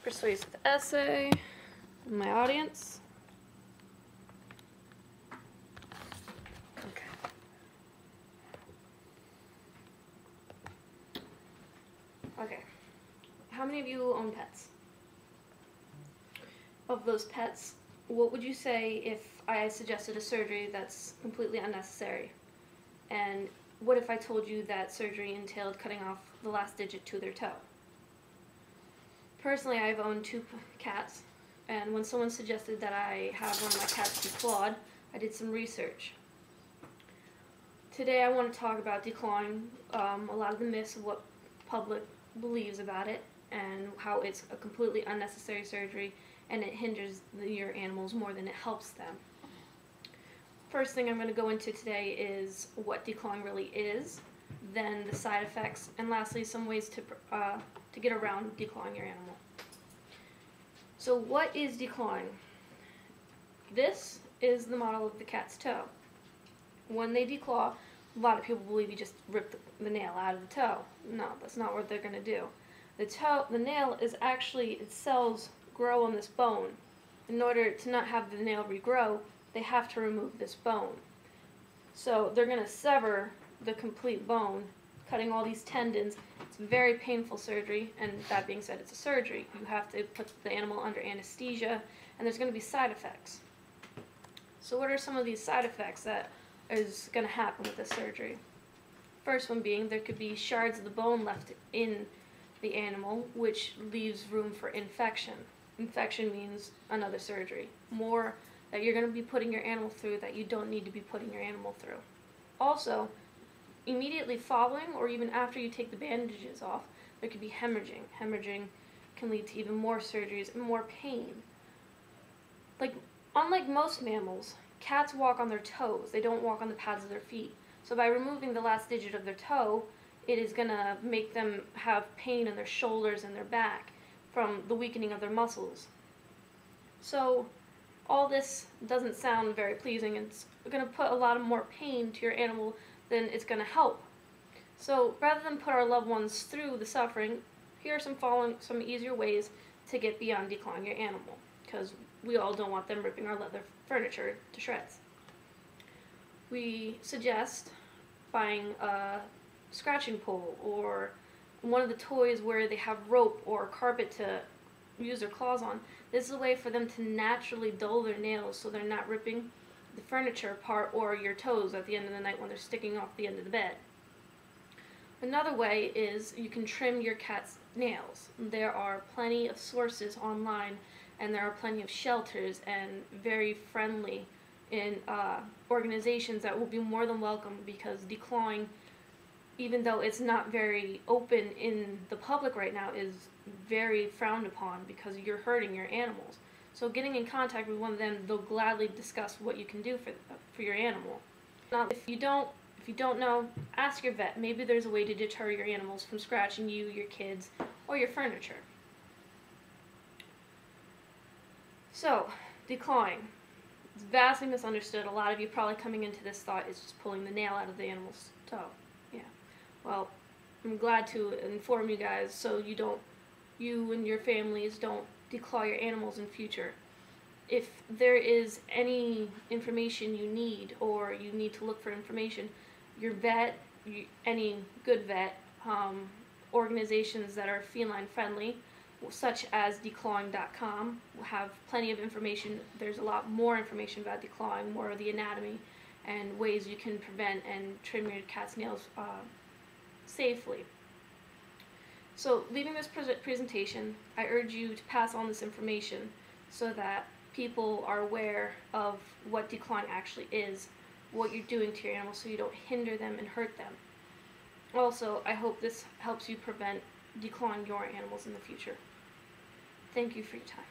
persuasive essay, my audience. Okay. Okay. How many of you own pets? Of those pets, what would you say if I suggested a surgery that's completely unnecessary? And what if I told you that surgery entailed cutting off the last digit to their toe? Personally, I've owned 2 cats, and when someone suggested that I have one of my cats declawed, I did some research. Today I want to talk about declawing, a lot of the myths of what public believes about it, and how it's a completely unnecessary surgery and it hinders your animals more than it helps them. First thing I'm going to go into today is what declawing really is, then the side effects, and lastly some ways to get around declawing your animal. So what is declawing? This is the model of the cat's toe. When they declaw, a lot of people believe you just rip the nail out of the toe. No, that's not what they're going to do. The nail is actually, its cells grow on this bone. In order to not have the nail regrow, they have to remove this bone. So they're going to sever the complete bone, cutting all these tendons. It's a very painful surgery, and that being said, it's a surgery. You have to put the animal under anesthesia, and there's going to be side effects. So what are some of these side effects that is going to happen with this surgery? First one being there could be shards of the bone left in the animal, which leaves room for infection. Infection means another surgery. More that you're going to be putting your animal through that you don't need to be putting your animal through. Also, immediately following or even after you take the bandages off, there could be hemorrhaging. Hemorrhaging can lead to even more surgeries and more pain. Unlike most mammals, cats walk on their toes. They don't walk on the pads of their feet. So by removing the last digit of their toe, it is going to make them have pain in their shoulders and their back from the weakening of their muscles. So all this doesn't sound very pleasing. It's going to put a lot of more pain to your animal than it's going to help. So rather than put our loved ones through the suffering, here are some easier ways to get beyond declawing your animal, because we all don't want them ripping our leather furniture to shreds. We suggest buying a scratching pole or one of the toys where they have rope or carpet to use their claws on. This is a way for them to naturally dull their nails so they're not ripping the furniture apart or your toes at the end of the night when they're sticking off the end of the bed. Another way is you can trim your cat's nails. There are plenty of sources online, and there are plenty of shelters and very friendly organizations that will be more than welcome, because declawing, even though it's not very open in the public right now, is very frowned upon because you're hurting your animals. So getting in contact with one of them, they'll gladly discuss what you can do for your animal. Now, if you don't know, ask your vet. Maybe there's a way to deter your animals from scratching you, your kids, or your furniture. So, declawing. It's vastly misunderstood. A lot of you probably coming into this thought is just pulling the nail out of the animal's toe. Yeah. Well, I'm glad to inform you guys so you and your families don't declaw your animals in future. If there is any information you need, or you need to look for information, your vet, any good vet, organizations that are feline friendly, such as declawing.com, will have plenty of information. There's a lot more information about declawing, more of the anatomy and ways you can prevent and trim your cat's nails safely. So, leaving this presentation, I urge you to pass on this information so that people are aware of what declawing actually is, what you're doing to your animals, so you don't hinder them and hurt them. Also, I hope this helps you prevent declawing your animals in the future. Thank you for your time.